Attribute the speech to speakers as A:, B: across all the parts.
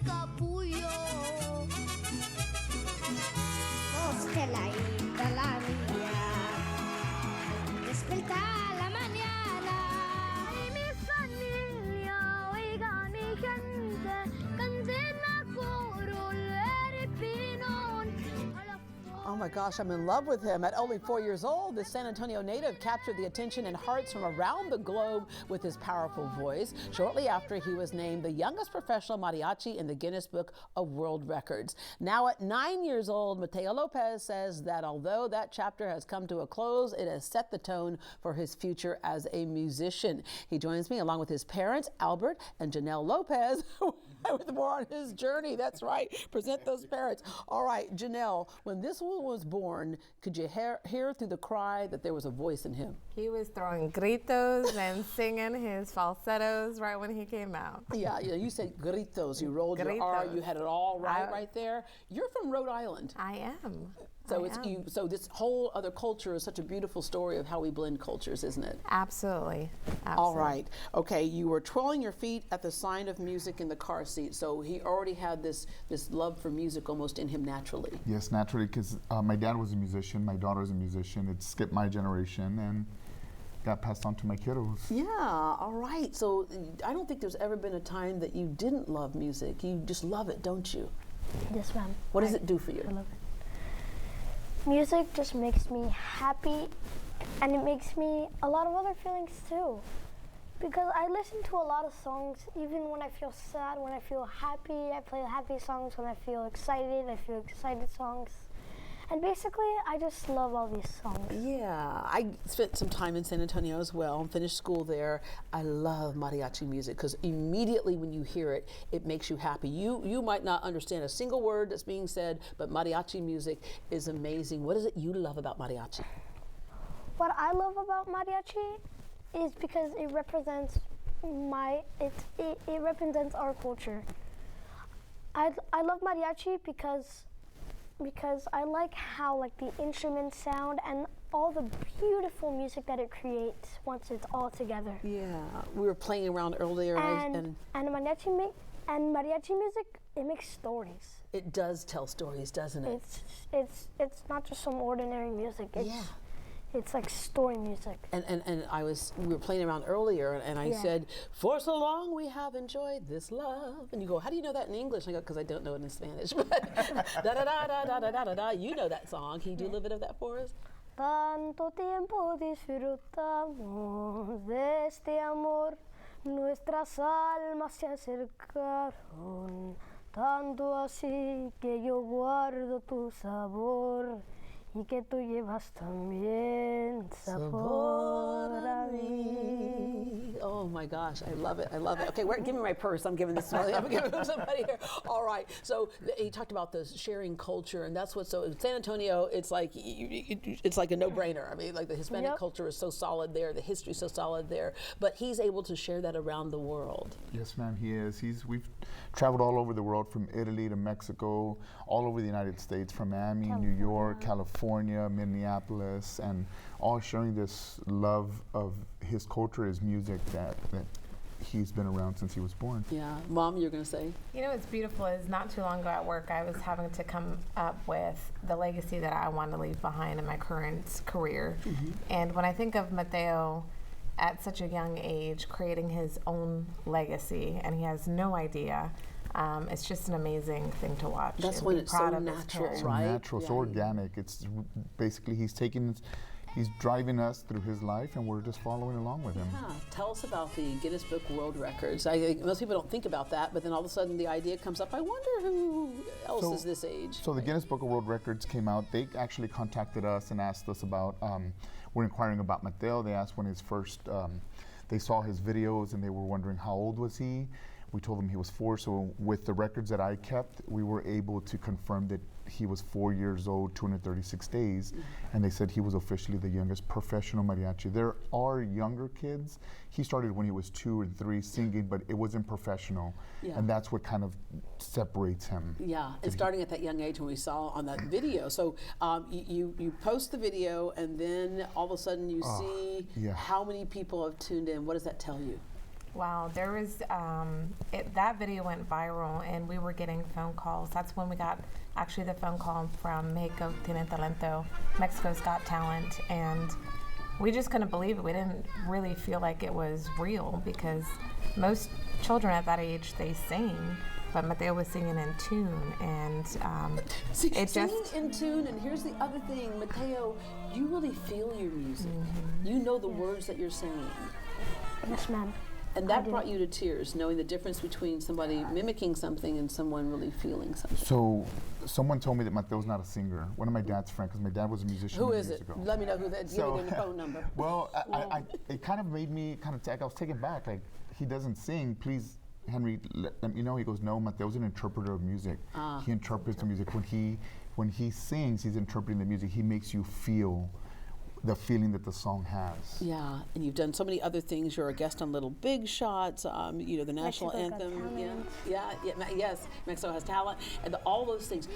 A: capullo. Costelaita la mía, desperta la mañana. Y mi familia, oiga mi gente, canten a coro el pinón.
B: Oh my gosh, I'm in love with him. At only 4 years old, this San Antonio native captured the attention and hearts from around the globe with his powerful voice. Shortly after, he was named the youngest professional mariachi in the Guinness Book of World Records. Now at 9 years old, Mateo Lopez says that although that chapter has come to a close, it has set the tone for his future as a musician. He joins me along with his parents, Albert and Janelle Lopez, with more on his journey. That's right. Present those parents. All right, Janelle, when this one was born, could you hear through the cry that there was a voice in him?
C: He was throwing gritos and singing his falsettos right when he came out.
B: Yeah, you said gritos. You rolled your R. You had it all right there. You're from Rhode Island.
C: I am.
B: So so this whole other culture is such a beautiful story of how we blend cultures, isn't it?
C: Absolutely.
B: All right. Okay, you were twirling your feet at the Sound of Music in the car seat. So he already had this love for music almost in him naturally.
D: Yes, naturally, because my dad was a musician, my daughter's a musician. It skipped my generation and got passed on to my kiddos.
B: Yeah, all right. So I don't think there's ever been a time that you didn't love music. You just love it, don't you?
A: Yes, ma'am.
B: What does it do for you?
A: I love it. Music just makes me happy, and it makes me a lot of other feelings too. Because I listen to a lot of songs, even when I feel sad, when I feel happy. I play happy songs. When I feel excited, I feel excited songs. And basically, I just love all these songs.
B: Yeah, I spent some time in San Antonio as well and finished school there. I love mariachi music because immediately when you hear it, it makes you happy. You might not understand a single word that's being said, but mariachi music is amazing. What is it you love about mariachi?
A: What I love about mariachi is because it represents it represents our culture. I love mariachi because I like how the instruments sound and all the beautiful music that it creates once it's all together.
B: Yeah, we were playing around earlier
A: and mariachi music, it makes stories.
B: It does tell stories, doesn't it?
A: It's not just some ordinary music. It's like story music.
B: And we were playing around earlier, and I said, for so long we have enjoyed this love. And you go, how do you know that in English? And I go, because I don't know it in Spanish. But da da da da da da da da da. You know that song. Can you do a little bit of that for us?
A: Tanto tiempo disfrutamos de este amor, nuestras almas se acercaron, tanto así que yo guardo tu sabor. Y que tú llevas también sabor a mí.
B: Oh my gosh, I love it. I love it. Okay, give me my purse. I'm giving this to somebody here. All right. So he talked about the sharing culture, and that's so in San Antonio, it's like a no-brainer. I mean, the Hispanic culture is so solid there, the history is so solid there. But he's able to share that around the world.
D: Yes, ma'am, he is. We've traveled all over the world, from Italy to Mexico, all over the United States, from Miami, New York, California, Minneapolis, and all sharing this love of his culture, his music that he's been around since he was born.
B: Yeah. Mom, you're going to say?
C: You know what's beautiful is not too long ago at work, I was having to come up with the legacy that I want to leave behind in my current career. Mm-hmm. And when I think of Mateo at such a young age creating his own legacy, and he has no idea, it's just an amazing thing to watch.
B: That's when it's so natural, right?
D: So natural, so organic. It's basically he's driving us through his life, and we're just following along with him.
B: Yeah. Tell us about the Guinness Book World Records. I think most people don't think about that, but then all of a sudden the idea comes up, I wonder who else is this age.
D: So the Guinness Book of World Records came out. They actually contacted us and asked us about, we're inquiring about Mateo. They asked when his first, they saw his videos and they were wondering how old was he. We told them he was 4, so with the records that I kept, we were able to confirm that he was 4 years old, 236 days, and they said he was officially the youngest professional mariachi. There are younger kids. He started when he was 2 and 3 singing, but it wasn't professional, and that's what kind of separates him.
B: Yeah, and starting at that young age when we saw on that video. So you post the video, and then all of a sudden you see how many people have tuned in. What does that tell you?
C: Wow, there was that video went viral, and we were getting phone calls. That's when we got actually the phone call from Mexico Tiene Talento, Mexico's Got Talent, and we just couldn't believe it. We didn't really feel like it was real because most children at that age, they sing, but Mateo was singing in tune, and it
B: singing
C: just
B: in tune. And here's the other thing, Mateo, you really feel your music. You know the words that you're saying.
A: Yes, ma'am.
B: And that brought you to tears, knowing the difference between somebody mimicking something and someone really feeling something.
D: So, someone told me that Mateo's not a singer. One of my dad's friends, because my dad was a musician
B: Who
D: many
B: is
D: years
B: it?
D: ago.
B: Let me know who that is. Give me their phone number.
D: Well, it kind of made me I was taken back. Like, he doesn't sing. Please, Henry, let me know. He goes, no, Mateo's an interpreter of music. He interprets the music. When he sings, he's interpreting the music. He makes you feel the feeling that the song has.
B: Yeah, and you've done so many other things. You're a guest on Little Big Shots, you know, the national anthem. Yes, Mexico Has Talent, and all those things.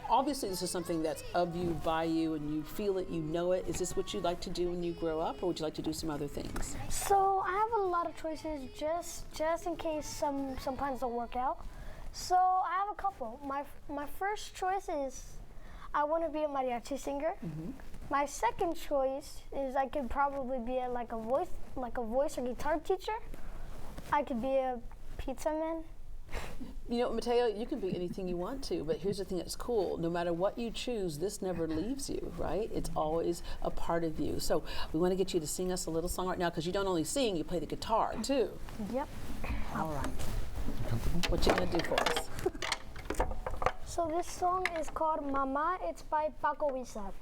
B: Obviously this is something that's of you, by you, and you feel it, you know it. Is this what you'd like to do when you grow up, or would you like to do some other things?
A: So I have a lot of choices just in case some plans don't work out. So I have a couple. My first choice is I want to be a mariachi singer. My second choice is I could probably be a voice or guitar teacher. I could be a pizza man.
B: You know, Mateo, you can be anything you want to, but here's the thing that's cool. No matter what you choose, this never leaves you, right? It's always a part of you. So we want to get you to sing us a little song right now, because you don't only sing, you play the guitar too.
A: Yep.
B: All right. What you gonna do for us?
A: So this song is called Mama. It's by Paco Bizar.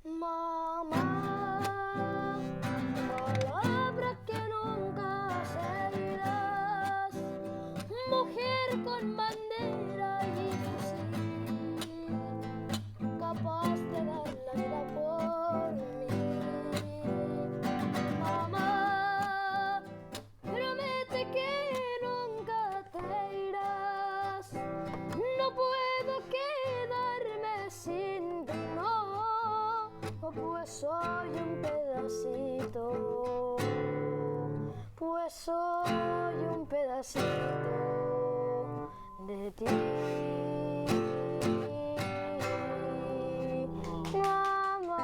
A: Mamá, palabra que nunca serás, mujer con bandera y fusil, capaz de dar la vida por mí. Mamá, promete que nunca te irás, no puedo quedarme sin ti, no. Pues soy un pedacito, pues soy un pedacito de ti, mamá.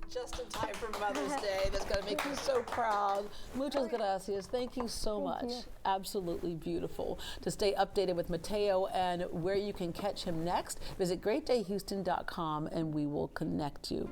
B: Just in time for Mother's Day. That's going to make you so proud. Muchas gracias. Thank you so much. Absolutely beautiful. To stay updated with Mateo and where you can catch him next, visit greatdayhouston.com and we will connect you.